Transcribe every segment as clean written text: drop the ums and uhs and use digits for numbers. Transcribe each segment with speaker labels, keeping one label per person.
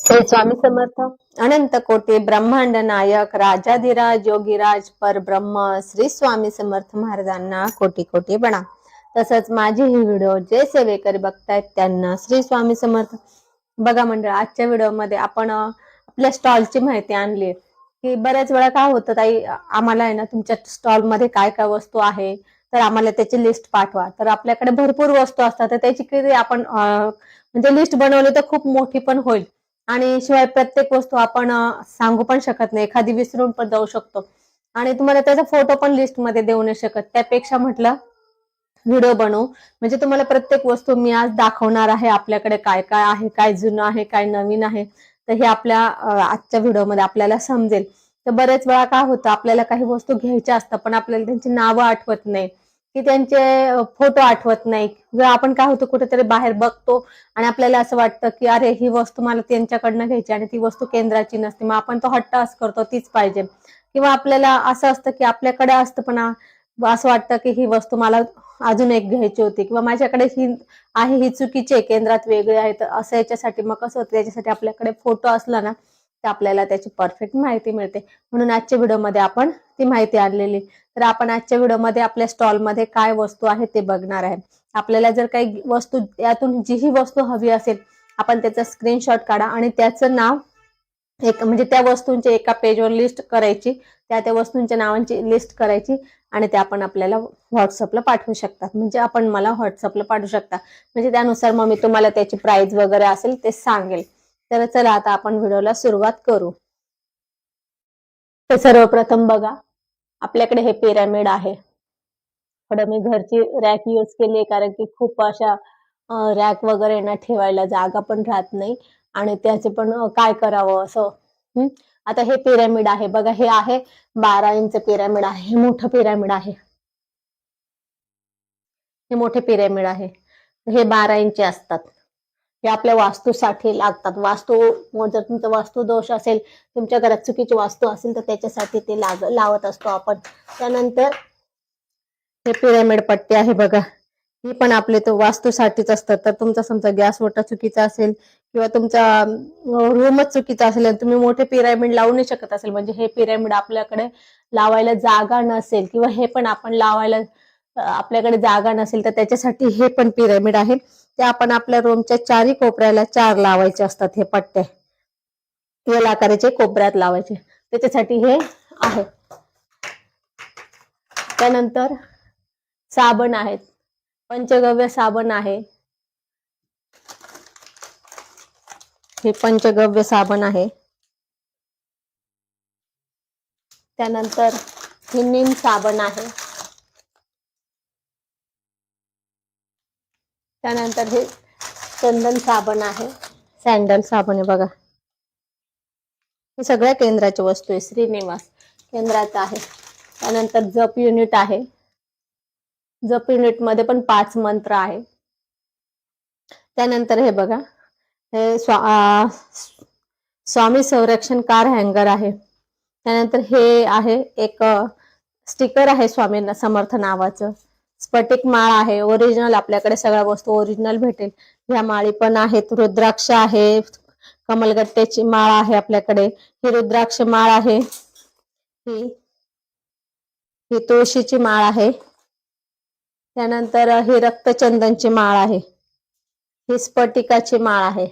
Speaker 1: श्री स्वामी समर्थ. अनंत कोटी ब्रह्मांड नायक राजाधिराज योगीराज परब्रह्म श्री स्वामी समर्थ महाराजांना कोटी कोटी प्रणाम. तसंच माझी ही व्हिडिओ जे सेवेकरी बघतायत त्यांना श्री स्वामी समर्थ. बघा मंडळ, आजच्या व्हिडिओमध्ये आपण आपल्या स्टॉलची माहिती आणली की बऱ्याच वेळा काय होतं ताई, आम्हाला आहे ना तुमच्या स्टॉल मध्ये काय काय वस्तू आहे तर आम्हाला त्याची लिस्ट पाठवा. तर आपल्याकडे भरपूर वस्तू असतात तर त्याची किती आपण म्हणजे लिस्ट बनवली तर खूप मोठी पण होईल आणि शिवाय प्रत्येक वस्तू आपण सांगू पण शकत नाही, एखादी विसरून पण जाऊ शकतो आणि तुम्हाला त्याचा फोटो पण लिस्ट मध्ये देऊ नाही शकत. त्यापेक्षा म्हटलं व्हिडिओ बनवू, म्हणजे तुम्हाला प्रत्येक वस्तू मी आज दाखवणार आहे आपल्याकडे काय काय आहे, काय जुनं आहे, काय नवीन आहे. तर हे आपल्या आजच्या व्हिडिओमध्ये आपल्याला समजेल. तर बरेच वेळा काय होतं, आपल्याला काही वस्तू घ्यायच्या असतात पण आपल्याला त्यांची नावं आठवत नाही की त्यांचे फोटो आठवत नाही. जर आपण काय होतं कुठेतरी बाहेर बघतो आणि आपल्याला असं वाटतं की अरे ही वस्तू मला त्यांच्याकडनं घ्यायची आणि ती वस्तू केंद्राची नसते, मग आपण तो हट्ट असं करतो तीच पाहिजे. किंवा आपल्याला असं असतं की आपल्याकडे असतं पण असं वाटतं की ही वस्तू मला अजून एक घ्यायची होती किंवा माझ्याकडे ही आहे ही चुकीची आहे, केंद्रात वेगळी आहे. तर असं याच्यासाठी मग कसं होतं, त्याच्यासाठी आपल्याकडे फोटो असला ना तर आपल्याला त्याची परफेक्ट माहिती मिळते. म्हणून आजच्या व्हिडिओमध्ये आपण ती माहिती आणलेली. तर आपण आजच्या व्हिडिओमध्ये आपल्या स्टॉलमध्ये काय वस्तू आहे ते बघणार आहे. आपल्याला जर काही वस्तू यातून जीही वस्तू हवी असेल आपण त्याचा स्क्रीनशॉट काढा आणि त्याचं नाव एक म्हणजे त्या वस्तूंची एका पेजवर लिस्ट करायची, त्या वस्तूंच्या नावांची लिस्ट करायची आणि ते आपण आपल्याला व्हॉट्सअपला पाठवू शकतात. म्हणजे आपण मला व्हॉट्सअपला पाठवू शकता, म्हणजे त्यानुसार मग मी तुम्हाला त्याची प्राइस वगैरे असेल ते सांगेल. तर चला आता आपण व्हिडिओला सुरुवात करू. तर सर्वप्रथम बघा, आपल्याकडे हे पिरामिड आहे. थोडं मी घरची रॅक यूज केली कारण की खूप अशा रॅक वगैरे ना ठेवायला जागा पण राहत नाही आणि त्याचे पण काय करावं असं. आता हे पिरामिड आहे बघा, हे आहे 12 इंच पिरामिड आहे. हे मोठं पिरामिड आहे, हे मोठे पिरामिड आहे. हे 12 इंची असतात. हे आपल्या वास्तूसाठी लागतात. जर तुमचा वास्तू दोष असेल, तुमच्या घरात चुकीची वास्तू असेल तर त्याच्यासाठी ते लावत असतो आपण. त्यानंतर हे पिरामिड पट्टी आहे बघा, ही पण आपले तो वास्तूसाठीच असतात. तर तुमचा समजा गॅस वटा चुकीचा असेल किंवा तुमचा रूमच चुकीचा असेल आणि तुम्ही मोठे पिरामिड लावू नाही शकत असेल, म्हणजे हे पिरामिड आपल्याकडे लावायला जागा नसेल किंवा हे पण आपण लावायला आपल्याकडे जागा नसेल तर त्याच्यासाठी हे पण पिरामिड आहे. ते आपण आपल्या रूमच्या चारही कोपऱ्याला 4 लावायचे असतात. हे पट्टे एल आकाराचे कोपऱ्यात लावायचे, त्याच्यासाठी हे आहे. त्यानंतर साबण आहेत, पंचगव्य साबण आहे. हे पंचगव्य साबण आहे. त्यानंतर हे नीम साबण आहे. त्यानंतर हे चंदन साबण आहे, सॅन्डल साबण आहे बघा. हे सगळ्या केंद्राची वस्तू आहे, श्रीनिवास केंद्राचा आहे. त्यानंतर जप युनिट आहे. जप युनिट मध्ये पण 5 मंत्र आहे. त्यानंतर हे बघा, हे स्वामी संरक्षण कार हँगर आहे. त्यानंतर हे आहे एक स्टिकर आहे स्वामी समर्थ नावाचं. स्फटिक माळ आहे, ओरिजिनल. आपल्याकडे सगळ्या वस्तू ओरिजिनल भेटेल. ह्या माळी पण आहेत. रुद्राक्ष आहे, कमलगट्ट्याची माळ आहे आपल्याकडे. ही रुद्राक्ष माळ आहे. ही तुळशीची माळ आहे. त्यानंतर ही रक्तचंदनची माळ आहे. ही स्फटिकाची माळ आहे,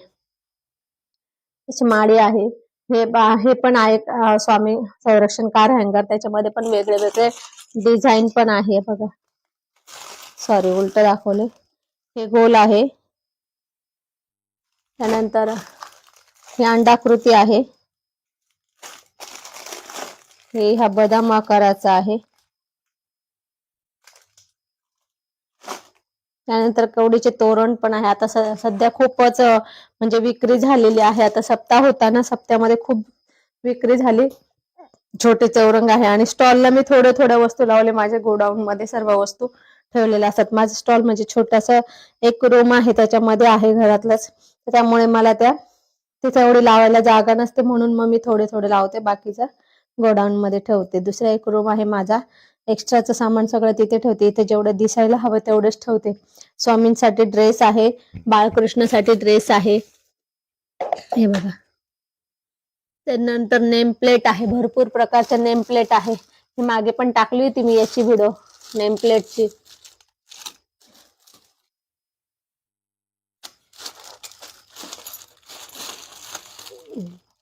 Speaker 1: माळी आहे. हे पण आहे स्वामी संरक्षण कार हँगर. त्याच्यामध्ये पण वेगळे वेगळे डिझाईन पण आहे बघा. सॉरी, उलट दाखवले. हे गोल आहे. त्यानंतर हे अंडाकृती आहे. हे हा बदाम आकाराचा आहे. त्यानंतर कवडीचे तोरण पण आहे. आता सध्या खूपच म्हणजे विक्री झालेली आहे. आता सप्ताह होता ना, सप्त्यामध्ये खूप विक्री झाली. छोटे चौरंग आहे आणि स्टॉलला मी थोड्या वस्तू लावले. माझ्या गोडाऊन मध्ये सर्व वस्तू ठेवलेल्या असतात. माझं स्टॉल म्हणजे छोटासा एक रूम आहे, त्याच्यामध्ये आहे घरातलंच. त्यामुळे मला तिथे एवढी लावायला जागा नसते, म्हणून मग मी थोडे लावते, बाकीचं गोडाऊन मध्ये ठेवते. दुसरा एक रूम आहे माझा, एक्स्ट्राचं सामान सगळं तिथे ठेवते. इथे जेवढं दिसायला हवं तेवढंच ठेवते. स्वामींसाठी ड्रेस आहे, बाळकृष्णासाठी ड्रेस आहे. हे बघा, त्यानंतर नेम प्लेट आहे, भरपूर प्रकारच्या नेम प्लेट आहे. ही मागे पण टाकली होती मी याची व्हिडिओ नेम प्लेटची.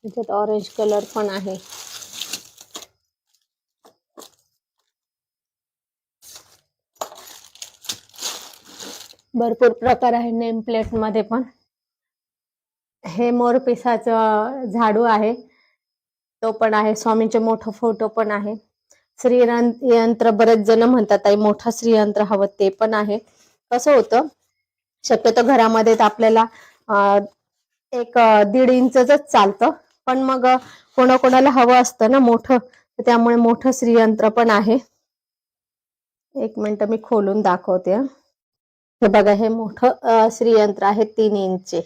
Speaker 1: त्याच्यात ऑरेंज कलर पण आहे. भरपूर प्रकार आहे नेम प्लेट मध्ये पण. हे मोरपिसाचं झाडू आहे, तो पण आहे. स्वामींचे मोठं फोटो पण आहे. श्रीयंत्र बरेच जण म्हणतात ताई मोठं श्रीयंत्र हवं, ते पण आहे. कसं होतं, शक्यतो घरामध्ये तर आपल्याला 1-1.5 इंचच चालतं, पण मग कोणाकोणाला हवं असतं ना मोठं, तर त्यामुळे मोठं श्रीयंत्र पण आहे. 1 मिनिट मी खोलून दाखवते. हे बघा, हे मोठं श्रीयंत्र आहे 3 इंचचे.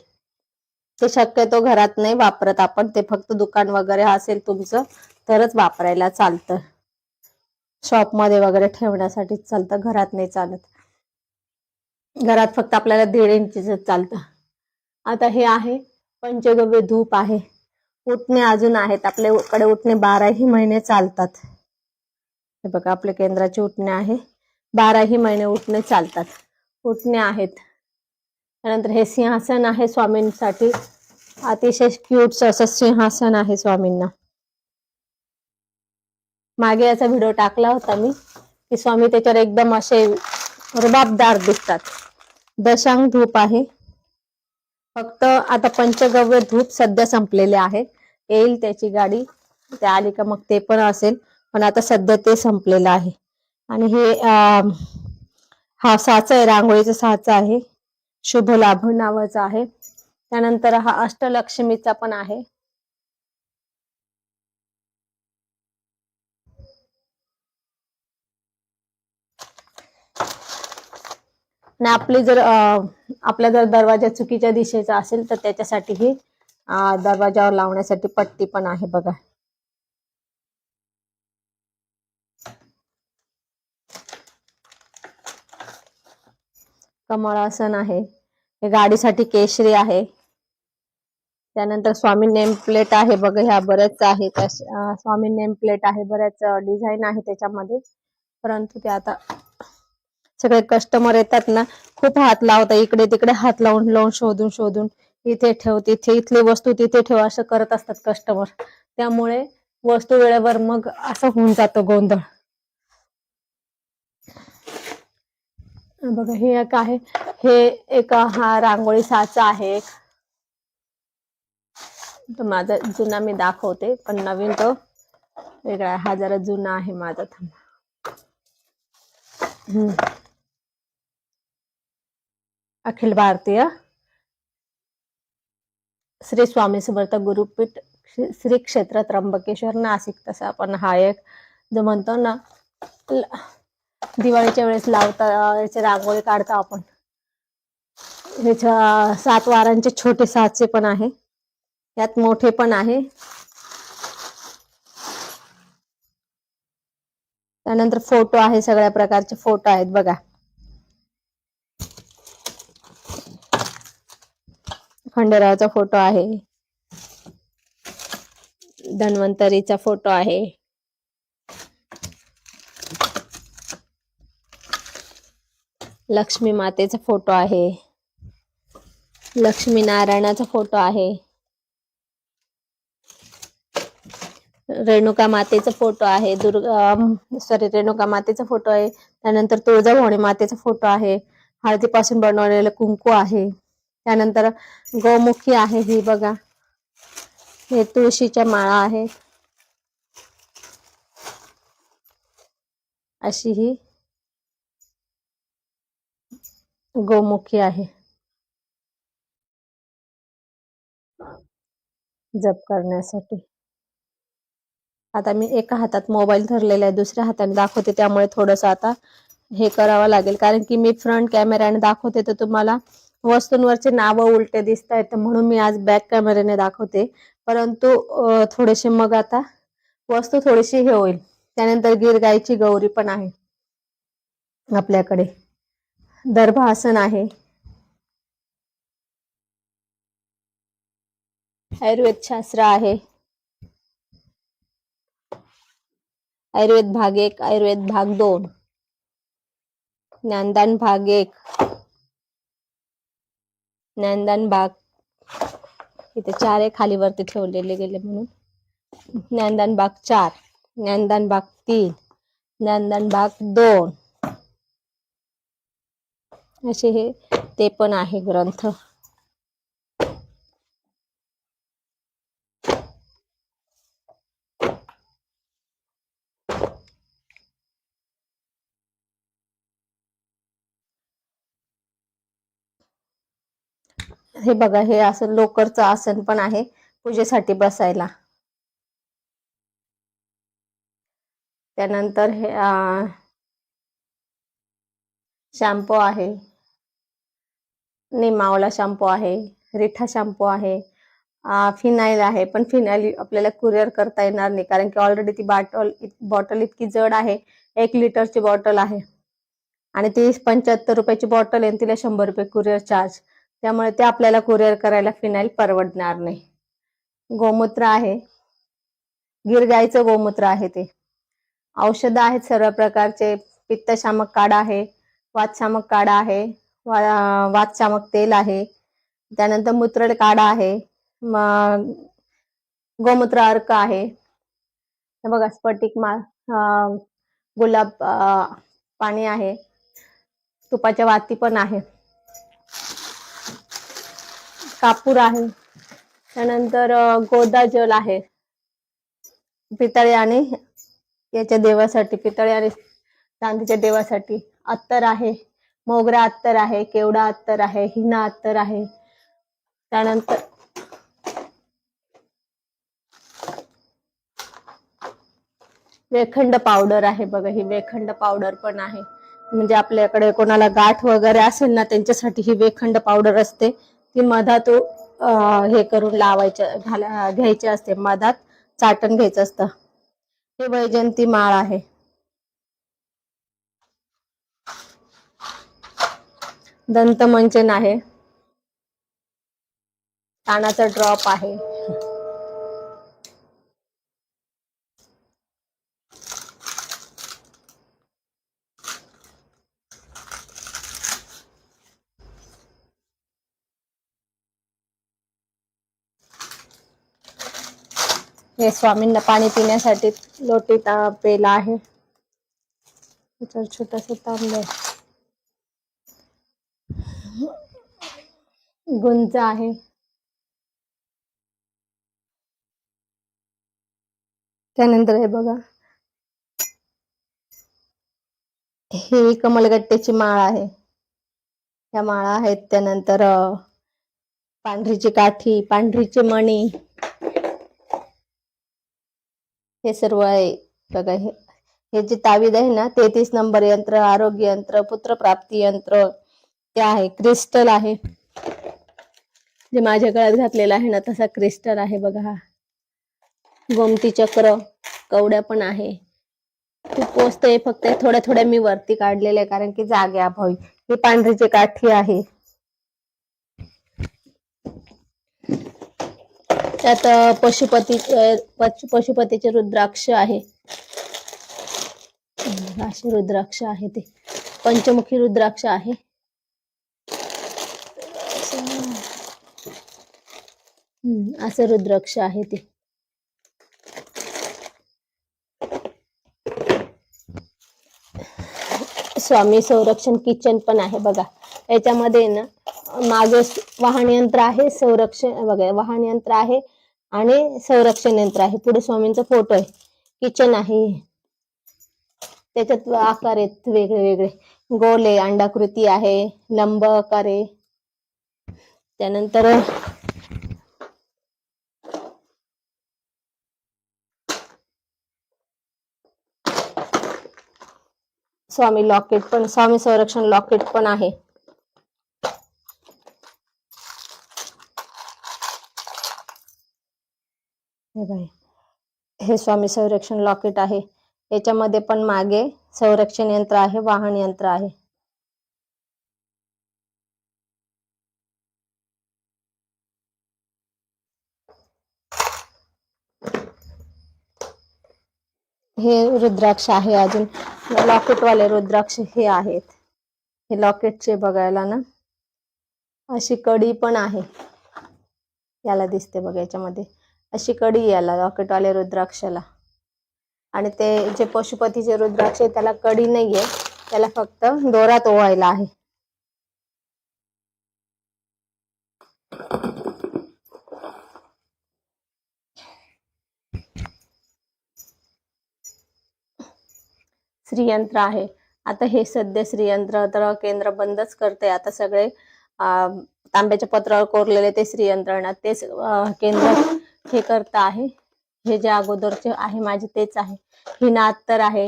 Speaker 1: ते शक्यतो घरात नाही वापरत आपण, ते फक्त दुकान वगैरे असेल तुमचं तरच वापरायला चालतं. शॉप मध्ये वगैरे ठेवण्यासाठीच चालतं, घरात नाही चालत. घरात फक्त आपल्याला 1.5 इंचच चालतं. आता हे आहे पंचगव्य धूप आहे. उटणे अजून आहेत आपल्याकडे, उटणे 12ही महिने चालतात. हे बघा, आपल्या केंद्राचे उटणे आहे, 12ही महिने उटणे चालतात. उटणे आहेत. त्यानंतर हे सिंहासन आहे स्वामींसाठी, अतिशय क्यूट असं सिंहासन आहे स्वामींना. मागे याचा व्हिडिओ टाकला होता मी की स्वामी त्याच्यावर एकदम असे रुबाबदार दिसतात. दशांग धूप आहे. फक्त आता पंचगव्य धूप सध्या संपलेले आहे, येईल त्याची गाडी, ते आली का मग ते पण असेल, पण आता सध्या ते संपलेलं आहे. आणि हे हा साचा आहे, रांगोळीचा साचा आहे, शुभ लाभ नावाचा आहे. त्यानंतर हा अष्टलक्ष्मीचा पण आहे. आणि आपल्या जर दरवाजा चुकीच्या दिशेचा असेल तर त्याच्यासाठी ही दरवाजावर लावण्यासाठी पट्टी पण आहे बघा. कमळासन आहे. हे गाडीसाठी केशरी आहे. त्यानंतर स्वामी नेम प्लेट आहे बघा, ह्या बऱ्याच आहेत. स्वामी नेम प्लेट आहे, बऱ्याच डिझाईन आहे त्याच्यामध्ये, परंतु ते आता सगळे कस्टमर येतात ना, खूप हात लावतात, इकडे तिकडे हात लावून लावून शोधून शोधून इथे ठेव तिथे, इथली वस्तू तिथे ठेव असं करत असतात कस्टमर. त्यामुळे वस्तू वेळेवर मग असं होऊन जातं गोंधळ. बघा, हे एक आहे, हे एक हा रांगोळी साचा आहे. तो माझा जुना मी दाखवते, पण नवीन तो वेगळा, हा जरा जुना आहे माझा. अखिल भारतीय श्री स्वामी समर्थ गुरुपीठ श्री क्षेत्र त्र्यंबकेश्वर नाशिक. तसा आपण हा एक जो म्हणतो ना दिवाळीच्या वेळेस लावता, याचे रांगोळी काढता आपण, ह्याच्या 7 वारांचे छोटे साचे पण आहे, यात मोठे पण आहे. त्यानंतर फोटो आहे, सगळ्या प्रकारचे फोटो आहेत बघा. खंडेरावचा फोटो आहे, धन्वंतरीचा फोटो आहे, लक्ष्मी मातेचा फोटो आहे, लक्ष्मी नारायणाचा फोटो आहे, रेणुका मातेचा फोटो आहे, रेणुका मातेचा फोटो आहे. त्यानंतर तुळजाभवानी मातेचा फोटो आहे, हळदीपासून बनवलेलं कुंकू आहे. त्यानंतर गोमुखी आहे ही बघा, हे तुळशीच्या माळा आहे, अशी ही गोमुखी आहे जप करण्यासाठी. आता मी एका हातात मोबाईल धरलेला आहे, दुसऱ्या हाताने दाखवते, त्यामुळे थोडंसं आता हे करावं लागेल, कारण की मी फ्रंट कॅमेराने दाखवते तर तुम्हाला वस्तूंवरचे नावं उलटे दिसत आहेत, म्हणून मी आज बॅक कॅमेऱ्याने दाखवते. परंतु थोडेसे मग आता वस्तू थोडीशी हे होईल. त्यानंतर गिरगाईची गौरी पण आहे आपल्याकडे, दर्भासन आहे, आयुर्वेद शास्त्र आहे, आयुर्वेद भाग 1, आयुर्वेद भाग 2, ज्ञानदान भाग 1, ज्ञानदान भाग इथे 4 आहे, खाली वरती ठेवलेले गेले म्हणून. ज्ञानदान भाग 4, ज्ञानदान भाग 3, ज्ञानदान भाग 2 असे हे ते पण आहे ग्रंथ. हे बघा, हे असं लोकरचं आसन पण आहे पूजेसाठी बसायला. त्यानंतर हे शॅम्पू आहे, निमावला शॅम्पू आहे, रिठा शॅम्पू आहे, फिनाईल आहे. पण फिनाईल आपल्याला कुरिअर करता येणार नाही कारण की ऑलरेडी ती बॉटल इतकी जड आहे. 1 लिटरची बॉटल आहे आणि ती 75 रुपयाची बॉटल आहे, तिला 100 रुपये कुरिअर चार्ज. त्यामुळे ते आपल्याला कुरिअर करायला फिनाईल परवडणार नाही. गोमूत्र आहे, गिर गाईचं गोमूत्र आहे ते. औषधं आहेत सर्व प्रकारचे. पित्तशामक काढा आहे, वातशामक काढा आहे, वातशामक तेल आहे, त्यानंतर मूत्र काढा आहे, गोमूत्र अर्क आहे. हे बघा, स्फटिक गुलाब पाणी आहे, तुपाच्या वाती पण आहे, कापूर आहे. त्यानंतर गोदा जल आहे पितळे आणि याच्या देवासाठी, पितळे आणि चांदीच्या देवासाठी. अत्तर आहे, मोगरा अत्तर आहे, केवडा अत्तर आहे, हिना अत्तर आहे. त्यानंतर वेखंड पावडर आहे बघा, ही वेखंड पावडर पण आहे. म्हणजे आपल्याकडे कोणाला गाठ वगैरे असेल ना, त्यांच्यासाठी ही वेखंड पावडर असते. ती मधात हे करून घ्यायची असते, मधात चाटण घ्यायचं असतं. हे वैजंती माळ आहे. दंतमंचन आहे, कानाचा ड्रॉप आहे. हे स्वामींना पाणी पिण्यासाठी लोटी पेला आहे, छोटासा तांब्या. गुंज आहे, त्यानंतर हे बघा, ही कमलगट्ट्याची माळ आहे, या माळा आहेत. त्यानंतर पांढरीची काठी, पांढरीचे मणी, हे सर्व आहे बघा. हे जे तावीद आहे ना, 33 नंबर यंत्र, आरोग्य यंत्र, पुत्रप्राप्ती यंत्र, ते आहे. क्रिस्टल आहे, जे माझ्या गळ्यात घातलेला आहे ना तसा क्रिस्टल आहे बघा. हा गोमती चक्र, कवड्या पण आहे. खूप पोचतंय, फक्त थोड्या थोड्या मी वरती काढलेल्या आहे कारण की जागे अभावी. ही पांढरीची काठी आहे, त्यात पशुपतीचे रुद्राक्ष आहे. असे रुद्राक्ष आहे, ते पंचमुखी रुद्राक्ष आहे. असं रुद्राक्ष आहे ते. स्वामी संरक्षण किचन पण आहे बघा. याच्यामध्ये ना मागे वाहन यंत्र आहे, संरक्षण बघा, वाहन यंत्र आहे आणि संरक्षण यंत्र आहे. पुढे स्वामींचा फोटो आहे. किचन आहे, त्याच्यात आकार आहेत वेगळे वेगळे, गोल आहे, अंडाकृती आहे, लंब आकार आहे. त्यानंतर स्वामी लॉकेट पण, स्वामी संरक्षण लॉकेट पण आहे. हे स्वामी संरक्षण लॉकेट आहे. याच्यामध्ये पण मागे संरक्षण यंत्र आहे, वाहन यंत्र आहे. हे रुद्राक्ष आहे, अजून लॉकेटवाले रुद्राक्ष हे आहेत. हे लॉकेटचे बघायला ना अशी कडी पण आहे, याला दिसते बघा याच्यामध्ये अशी कडी याला लॉकेटवाले रुद्राक्षाला. आणि ते जे पशुपतीचे रुद्राक्ष आहे त्याला कडी नाहीये, त्याला फक्त दोरात ओवायला आहे. श्रीयंत्र आहे. आता हे सध्या श्रीयंत्र तर केंद्र बंदच करते. आता सगळे तांब्याच्या पत्रावर कोरलेले ते श्रीयंत्र तेच केंद्र हे करत आहे. हे जे अगोदरचे आहे माझे तेच आहे. हिना अत्तर आहे,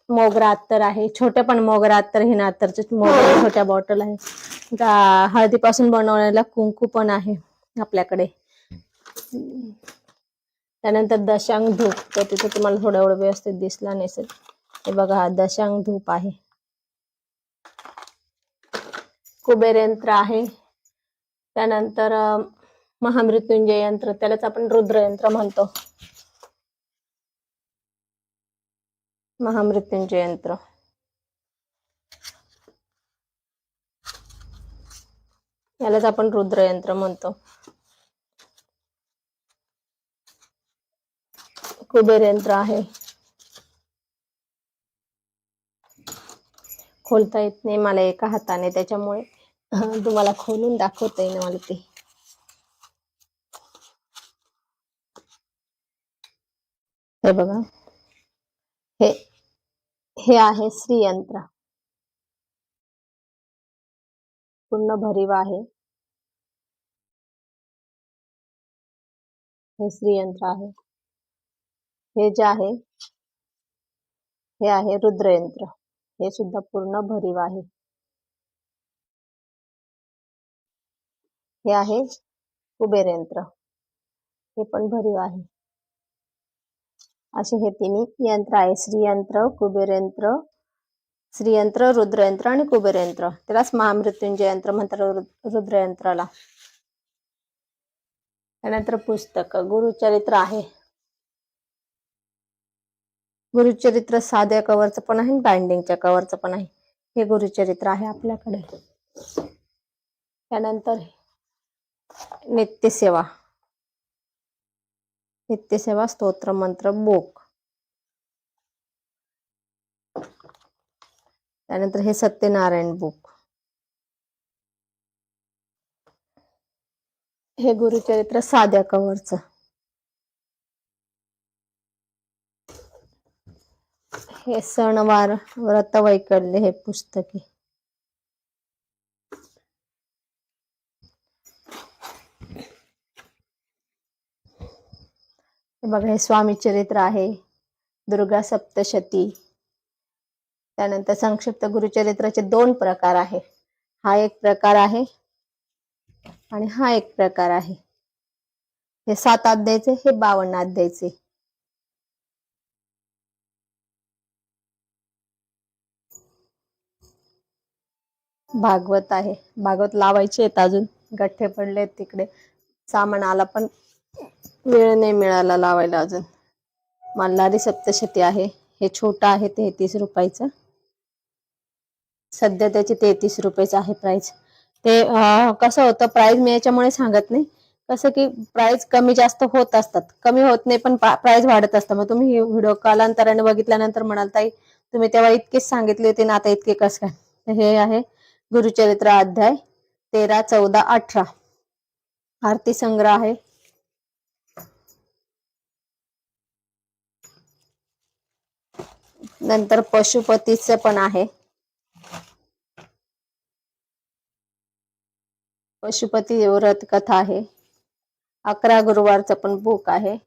Speaker 1: मोगरा अत्तर आहे, छोटे पण मोगरा अत्तर हिना अत्तरचे छोट्या बॉटल आहे. हळदीपासून बनवलेला कुंकू पण आहे आपल्याकडे. त्यानंतर दशांग धूप, तर तिथे तुम्हाला थोडा एवढं व्यवस्थित दिसला नसेल. हे बघा हा दशांग धूप आहे. कुबेर यंत्र आहे. त्यानंतर महामृत्युंजय यंत्र, त्यालाच आपण रुद्र यंत्र म्हणतो. महामृत्युंजय यंत्र, यालाच आपण रुद्र यंत्र म्हणतो. कुबेर यंत्र आहे. खोलता येत नाही मला एका हाताने, त्याच्यामुळे तुम्हाला खोलून दाखवता येईल मला ते. हे बघा, हे आहे श्रीयंत्र, पूर्ण भरीव आहे. हे श्रीयंत्र आहे. हे जे आहे हे आहे रुद्रयंत्र, हे सुद्धा पूर्ण भरीव आहे. हे आहे कुबेर यंत्र, हे पण भरीव आहे. असे हे तिन्ही यंत्र आहे, श्रीयंत्र, कुबेर यंत्र, श्रीयंत्र, रुद्रयंत्र आणि कुबेर यंत्र. त्यालाच महामृत्युंजय यंत्र म्हणतात रुद्रयंत्राला. त्यानंतर पुस्तक गुरुचरित्र आहे. गुरुचरित्र साध्या कव्हरचं पण आहे, बाइंडिंगच्या कव्हरचं पण आहे. हे गुरुचरित्र आहे आपल्याकडे. त्यानंतर नित्यसेवा, नित्यसेवा स्तोत्र मंत्र बुक. त्यानंतर हे सत्यनारायण बुक. हे गुरुचरित्र साध्या कव्हरचं. हे सणवार व्रत वैकल्य हे पुस्तके. बघा हे स्वामी चरित्र आहे, दुर्गा सप्तशती. त्यानंतर संक्षिप्त गुरुचरित्राचे 2 प्रकार आहे. हा एक प्रकार आहे आणि हा एक प्रकार आहे. हे 7 अध्यायचे, हे 52 अध्यायचे. भागवत आहे. भागवत लावायचे आहेत, अजून गठ्ठे पडले तिकडे. सामान आला पण वेळ नाही मिळाला लावायला अजून. मल्हारी सप्तशती आहे. हे छोटा आहे 33 रुपयाचं. सध्या त्याची 33 रुपयाच आहे प्राइस. ते कसं होतं, प्राइस मी याच्यामुळे सांगत नाही, कसं की प्राइस कमी जास्त होत असतात, कमी होत नाही पण प्राइस वाढत असतं. मग तुम्ही व्हिडिओ कालांतराने बघितल्यानंतर म्हणाल ताई तुम्ही तेव्हा इतकेच सांगितले होते ना, आता इतके कसं काय. हे आहे गुरुचरित्र अध्याय 13, 14, 18. आरती संग्रह आहे. नंतर पशुपतीचं पण आहे. पशुपती व्रत कथा आहे. 11 गुरुवारचं पण बुक आहे.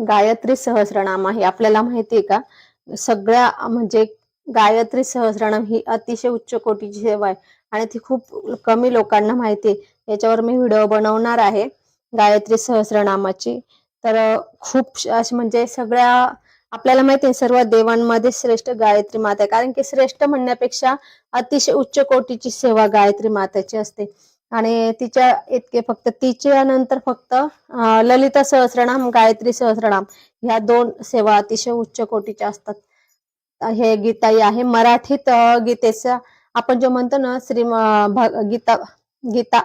Speaker 1: गायत्री सहस्रनाम आहे. आपल्याला माहिती आहे का, सगळ्या म्हणजे गायत्री सहस्रनाम ही अतिशय उच्च कोटीची सेवा आहे आणि ती खूप कमी लोकांना माहिती आहे. याच्यावर मी व्हिडिओ बनवणार आहे गायत्री सहस्रनामाची. तर खूप अशी म्हणजे सगळ्या आपल्याला माहिती आहे सर्व देवांमध्ये श्रेष्ठ गायत्री माता आहे, कारण की श्रेष्ठ म्हणण्यापेक्षा अतिशय उच्च कोटीची सेवा गायत्री माताची असते. आणि तिच्या इतके फक्त तिच्या नंतर फक्त ललिता सहस्रनाम, गायत्री सहस्रनाम ह्या 2 सेवा अतिशय उच्च कोटीच्या असतात. हे गीताई आहे. मराठीत गीतेचा आपण जो म्हणतो ना गीता गीता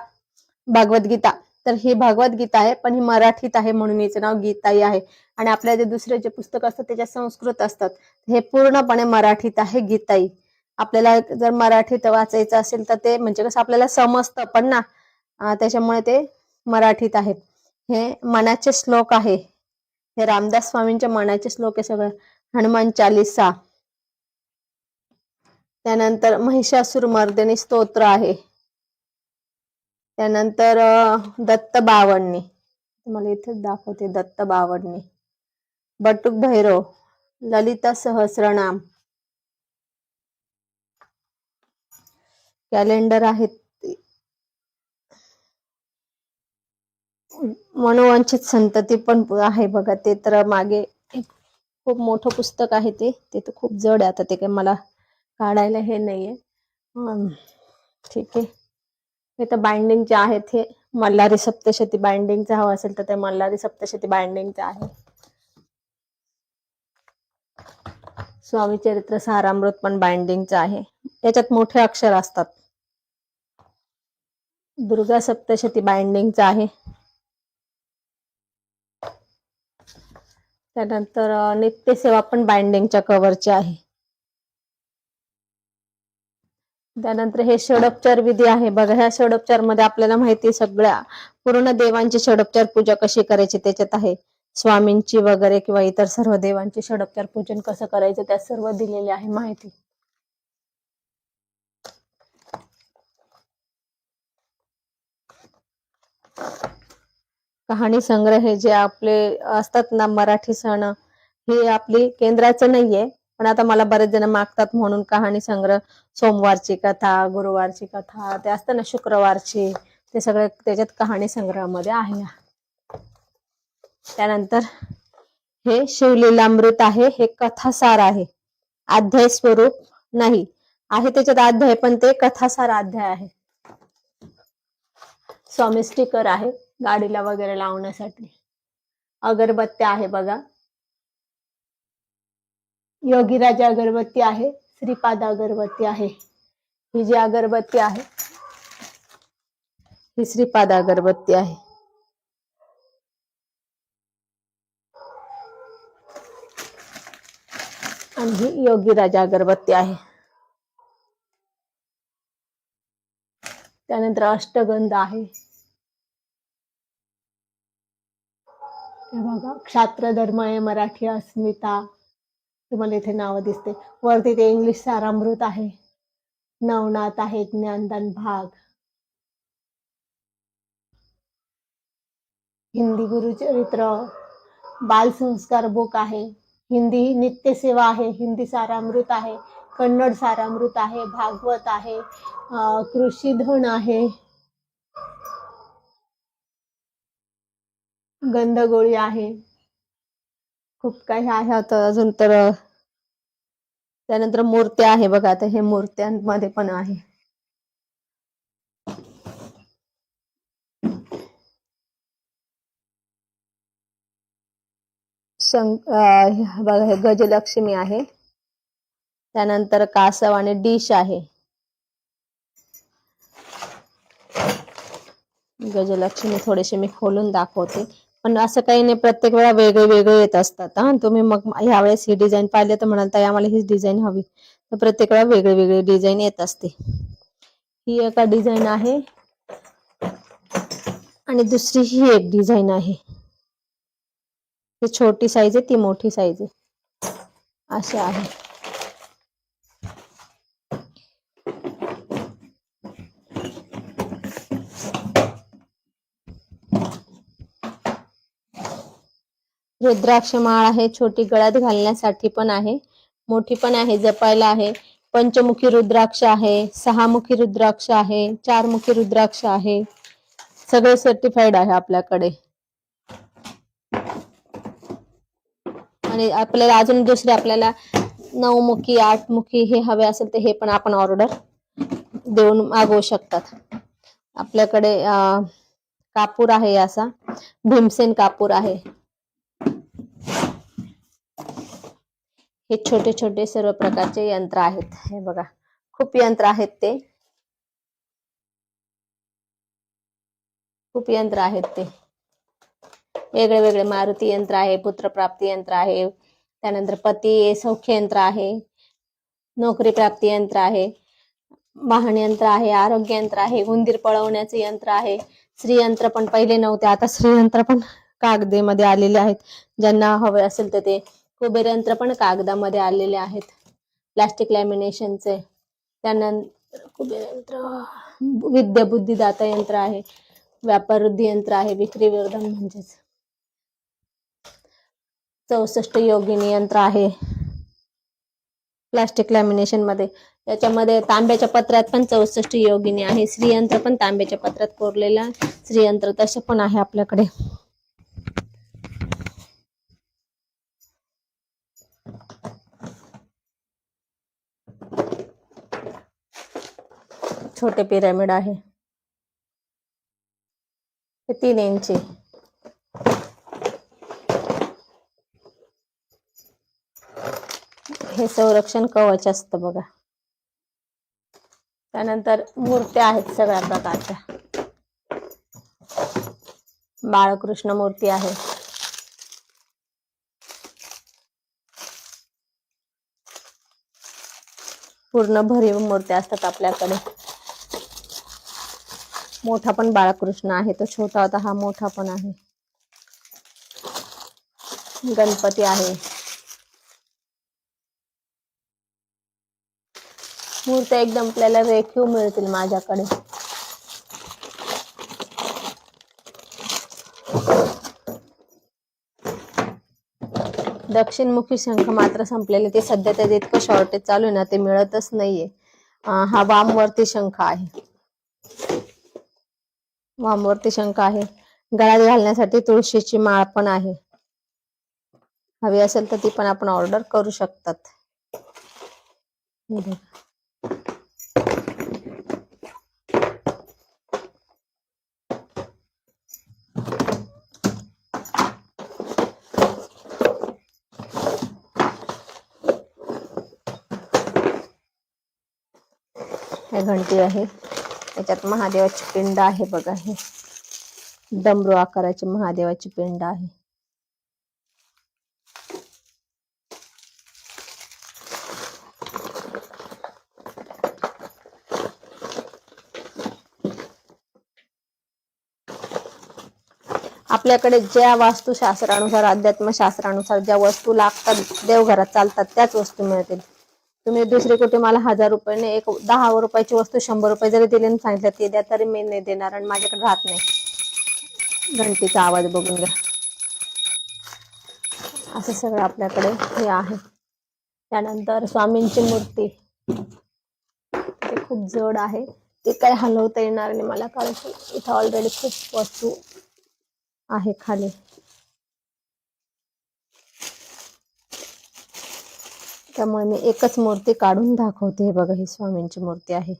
Speaker 1: भगवद्गीता, तर ही भगवद्गीता आहे, पण ही मराठीत आहे म्हणून हिचं नाव गीताई आहे. आणि आपल्या जे दुसरे जे पुस्तक असतात त्याच्यात संस्कृत असतात, हे पूर्णपणे मराठीत आहे गीताई. आपल्याला जर मराठीत वाचायचं असेल तर ते म्हणजे कसं आपल्याला समजतं पण ना, त्याच्यामुळे ते मराठीत आहेत. हे मनाचे श्लोक आहे, हे रामदास स्वामींचे मनाचे श्लोक आहे सगळं. हनुमान चालीसा, त्यानंतर महिषासुर मर्दिनी स्तोत्र आहे, त्यानंतर दत्त बावन्नी, तुम्हाला इथेच दाखवते दत्त बावन्नी, बटुक भैरव, ललिता सहस्रनाम, कॅलेंडर आहेत, मनोवांछित संतती पण आहे बघा. ते तर मागे खूप मोठं पुस्तक आहे, ते तर खूप जड आहे. आता ते काही मला काढायला हे नाहीये. ठीक आहे. हे तर बाइंडिंगचे आहेत. हे मल्हारी सप्तशती बाइंडिंगचं हवं असेल तर ते मल्हारी सप्तशती बाइंडिंगचं आहे. स्वामी चरित्र सारामृत पण बाइंडिंगचं आहे, याच्यात मोठे अक्षर असतात. दुर्गा सप्तशती बाइंडिंगचं आहे. त्यानंतर नित्यसेवा पण बाइंडिंगच्या कव्हरचे आहे. त्यानंतर हे षडोपचार विधी आहे बघा. ह्या षडोपचार मध्ये आपल्याला माहिती सगळ्या पूर्ण देवांची षडोपचार पूजा कशी करायची त्याच्यात आहे. स्वामींची वगैरे किंवा इतर सर्व देवांची षडोपचार पूजन कसं करायचं त्यात सर्व दिलेले आहे माहिती. कहाणी संग्रह हे जे आपले असतात ना मराठी सण, हे आपली केंद्राचं नाहीये, पण आता मला बरेच जण मागतात म्हणून कहाणी संग्रह, सोमवारची कथा, गुरुवारची कथा, ते असतं ना शुक्रवारची, ते सगळे त्याच्यात कहाणी संग्रहामध्ये आहे. त्यानंतर हे शिवलीलामृत आहे. हे कथासार आहे, अध्याय स्वरूप नाही आहे. त्याच्यात अध्याय पण ते कथासार अध्याय आहे. स्वामी स्टिकर आहे गाडीला वगैरे लावण्यासाठी. अगरबत्त्या आहे बघा. योगीराज अगरबत्ती आहे, श्रीपाद अगरबत्ती आहे. ही जी अगरबत्ती आहे ही श्रीपाद अगरबत्ती आहे. आणि ही योगीराज अगरबत्ती आहे. त्यानंतर अष्टगंध आहे. हे बघा, क्षात्र धर्म आहे, मराठी अस्मिता, तुम्हाला इथे नाव दिसते. वरती ते इंग्लिश सारामृत आहे, नवनाथ आहे, ज्ञानदान भाग, हिंदी गुरुचरित्र, बाल संस्कार बुक आहे, हिंदी नित्यसेवा आहे, हिंदी सारामृत आहे, कन्नड सारामृत आहे, भागवत आहे, कृषीधन आहे, गंधगोळी आहे, खूप काही आहे आता अजून तर. त्यानंतर मूर्त्या आहे बघा. आता हे मूर्त्यांमध्ये पण आहे. बघा, हे गजलक्ष्मी आहे. त्यानंतर कासव आणि डिश आहे. गजलक्ष्मी थोडेसे मी खोलून दाखवते, पण असं काही नाही, प्रत्येक वेळा वेगळे वेगळे येत असतात. तुम्ही मग ह्या वेळेस ही डिझाईन पाहिली तर म्हणाल ताई आम्हाला हीच डिझाईन हवी, तर प्रत्येक वेळा वेगळे वेगळे डिझाईन येत असते. ही एका डिझाईन आहे आणि दुसरी ही एक डिझाईन आहे. ती छोटी साईज आहे, ती मोठी साईज आहे, अशा आहे. रुद्राक्ष माळ आहे, छोटी गळ्यात घालण्यासाठी पण आहे, मोठी पण आहे, जपायला आहे. पंचमुखी रुद्राक्ष आहे, 6मुखी रुद्राक्ष आहे, 4मुखी रुद्राक्ष आहे, सगळे सर्टिफाईड आहे आपल्याकडे. आणि आपल्याला अजून दुसरे आपल्याला 9मुखी 8मुखी हे हवे असेल तर हे पण आपण ऑर्डर देऊन मागवू शकतात. आपल्याकडे कापूर आहे असा, भीमसेन कापूर आहे. हे छोटे छोटे सर्व प्रकारचे यंत्र आहेत. हे बघा, खूप यंत्र आहेत ते, खूप यंत्र आहेत ते. वेगळे वेगळे मारुती यंत्र आहे, पुत्रप्राप्ती यंत्र आहे, त्यानंतर पती सौख्य यंत्र आहे, नोकरी प्राप्ती यंत्र आहे, वाहन यंत्र आहे, आरोग्य यंत्र आहे, उंदीर पळवण्याचे यंत्र आहे. श्रीयंत्र पण पहिले नव्हते, आता श्रीयंत्र पण कागदेमध्ये आलेले आहेत. ज्यांना हवे असेल तर ते. कुबेर यंत्र पण कागदामध्ये आलेले आहेत, प्लास्टिक लॅमिनेशनचे. त्यानंतर कुबेर यंत्र, विद्या बुद्धिदाता यंत्र आहे, व्यापार वृद्धी यंत्र आहे, विक्री वर्धन म्हणजेच 64 योगिनी यंत्र आहे प्लास्टिक लॅमिनेशन मध्ये. त्याच्यामध्ये तांब्याच्या पत्रात पण 64 योगिनी आहे. श्रीयंत्र पण तांब्याच्या पत्रात कोरलेला श्रीयंत्र तसे पण आहे आपल्याकडे. छोटे पिरामिड आहे, हे 3 इंची. हे संरक्षण कवच असतं बघा. त्यानंतर मूर्त्या आहेत सगळ्या प्रकारच्या. बाळकृष्ण मूर्ती आहे, पूर्ण भरीव मूर्त्या असतात आपल्याकडे. मोठा पण बाळकृष्ण आहे, तो छोटा होता, हा मोठा पण आहे. गणपती आहे. मूर्त्या एकदम आपल्याला रेखीव मिळतील माझ्याकडे. दक्षिणमुखी शंख मात्र संपलेले, ते सध्या त्याचे इतकं शॉर्टेज चालू आहे ना, ते मिळतच नाहीये. हा वामवर्ती शंख आहे, वामवर्ती शंख आहे. गळ्यात घालण्यासाठी तुळशीची माळ पण आहे. हवी असेल तर ती पण आपण ऑर्डर करू शकतात. हे घंटी आहे, त्याच्यात महादेवाची पिंड आहे बघा. हे डमरू आकाराची महादेवाची पिंड आहे. आपल्याकडे ज्या वास्तुशास्त्रानुसार, अध्यात्मशास्त्रानुसार ज्या वस्तू लागतात, देवघरात चालतात, त्याच वस्तू मिळतील. तुम्ही दुसरी कुठे मला 1000 रुपयाने एक 10 रुपयाची वस्तू 100 रुपये जरी दिली आणि सांगितलं ती द्या, तरी मी नाही देणार, आणि माझ्याकडे राहत नाही. घंटीचा आवाज बघून घ्या. असं सगळं आपल्याकडे हे आहे. त्यानंतर स्वामींची मूर्ती, ते खूप जड आहे, ते काही हलवता येणार नाही मला, कारण इथं ऑलरेडी खूप वस्तू आहे खाली. त्यामुळे मी एकच मूर्ती काढून दाखवते. हे बघा, ही स्वामींची मूर्ती आहे.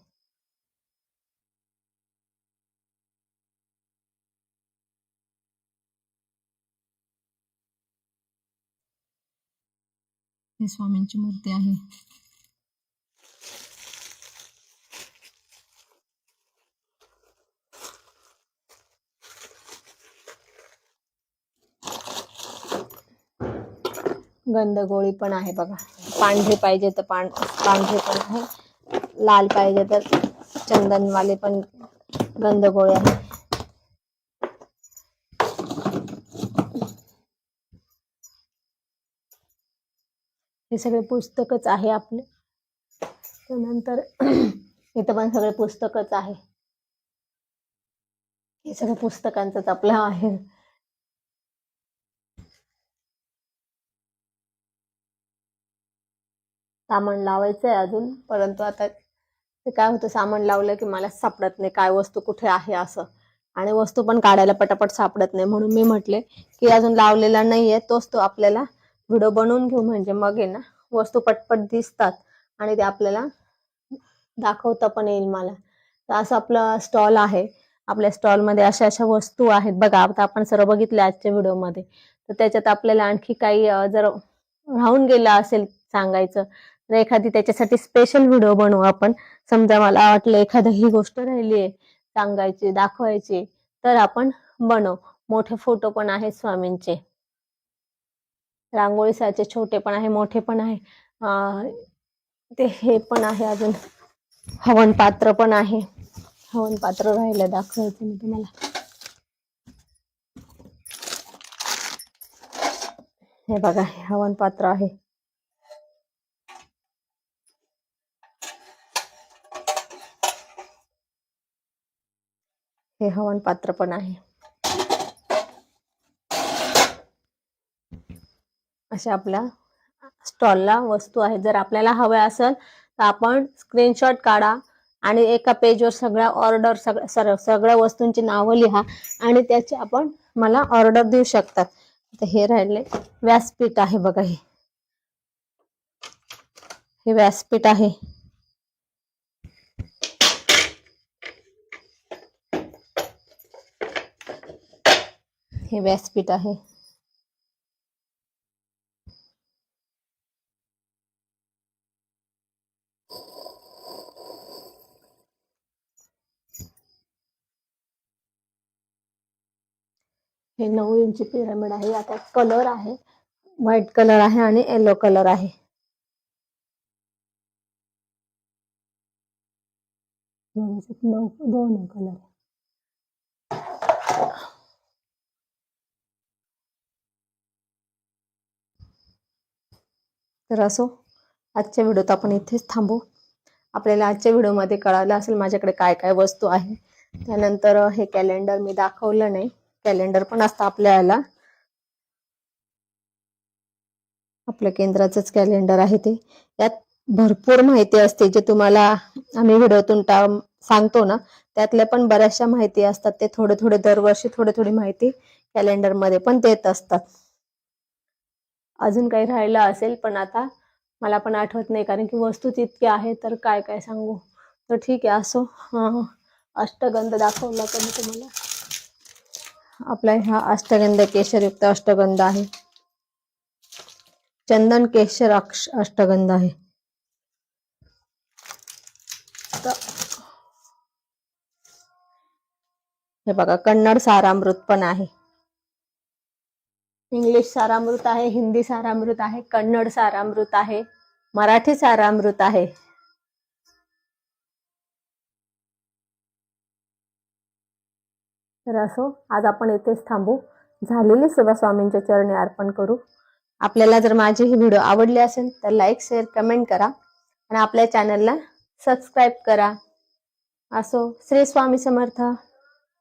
Speaker 1: ही स्वामींची मूर्ती आहे. गंधगोळी पण आहे बघा. पांढरी पाहिजे तर पांढरी पण आहे, लाल पाहिजे तर चंदनवाले पण गंधगोळी आहे. हे सगळे पुस्तकच आहे आपले. त्यानंतर इथं पण सगळे पुस्तकच आहे. हे सगळं पुस्तकांचंच आपलं आहे. सामान लावायचंय अजून, परंतु आता ते काय होतं, सामान लावलं की मला सापडत नाही काय वस्तू कुठे आहे असं, आणि वस्तू पण काढायला पटापट सापडत नाही. म्हणून मी म्हटले की अजून लावलेला नाहीये, तोच तो आपल्याला व्हिडिओ बनवून घेऊ, म्हणजे मग आहे ना वस्तू पटपट दिसतात आणि ते आपल्याला दाखवता पण येईल मला. तर असं आपला स्टॉल आहे. आपल्या स्टॉल मध्ये अशा अशा वस्तू आहेत बघा. आता आपण सर्व बघितले आजच्या व्हिडिओमध्ये. तर त्याच्यात आपल्याला आणखी काही जर राहून गेला असेल सांगायचं तर एखादी त्याच्यासाठी स्पेशल व्हिडिओ बनवू आपण. समजा मला वाटलं एखादी ही गोष्ट राहिली आहे सांगायची दाखवायची तर आपण बनवू. मोठे फोटो पण आहेत स्वामींचे, रांगोळी साचे छोटे पण आहे मोठे पण आहे. ते हे पण आहे, अजून हवन पात्र पण आहे. हवन पात्र राहिलं दाखवायचं मी तुम्हाला. हे बघा हे हवन पात्र आहे. हे हवन पात्र पण आहे. अशा आपल्या स्टॉलला वस्तू आहेत. जर आपल्याला हव्या असेल तर आपण स्क्रीनशॉट काढा आणि एका पेजवर सगळ्या ऑर्डर सगळ्या वस्तूंची नावं लिहा आणि त्याची आपण मला ऑर्डर देऊ शकतात. तर हे राहिले व्यासपीठ आहे बघा. हे व्यासपीठ आहे. हे व्यासपीठ आहे. हे 9 इंची पिरामिड आहे. आता कलर आहे व्हाईट कलर आहे आणि येलो कलर आहे. दोन कलर. तर असो आजच्या व्हिडिओत आपण इथेच थांबू. आपल्याला आजच्या व्हिडिओमध्ये कळालं असेल माझ्याकडे काय काय वस्तू आहे. त्यानंतर हे कॅलेंडर मी दाखवलं नाही. कॅलेंडर पण असतं आपल्याला. आपल्या केंद्राचंच कॅलेंडर आहे ते. यात भरपूर माहिती असते जे तुम्हाला आम्ही व्हिडिओतून सांगतो ना त्यातल्या पण बऱ्याचशा माहिती असतात. ते थोडे थोडे दरवर्षी थोडी माहिती कॅलेंडर मध्ये पण देत असतात. अजून काही राहिलं असेल पण आता मला पण आठवत नाही कारण की वस्तूच इतक्या आहेत तर काय काय सांगू. तर ठीक आहे असो. अष्टगंध दाखवला का मी तुम्हाला. आपला हा अष्टगंध केशरयुक्त अष्टगंध आहे. चंदन केशर अष्टगंध आहे. हे बघा कन्नड सारामृत पण आहे. इंग्लिश सारामृत आहे, हिंदी सारामृत आहे, कन्नड सारामृत आहे, मराठी सारामृत आहे. तर असो आज आपण इथेच थांबू. झालेली सेवा स्वामींच्या चरणी अर्पण करू. आपल्याला जर माझी ही व्हिडिओ आवडली असेल तर लाईक शेअर कमेंट करा आणि आपल्या चॅनलला सबस्क्राईब करा. असो श्री स्वामी समर्थ.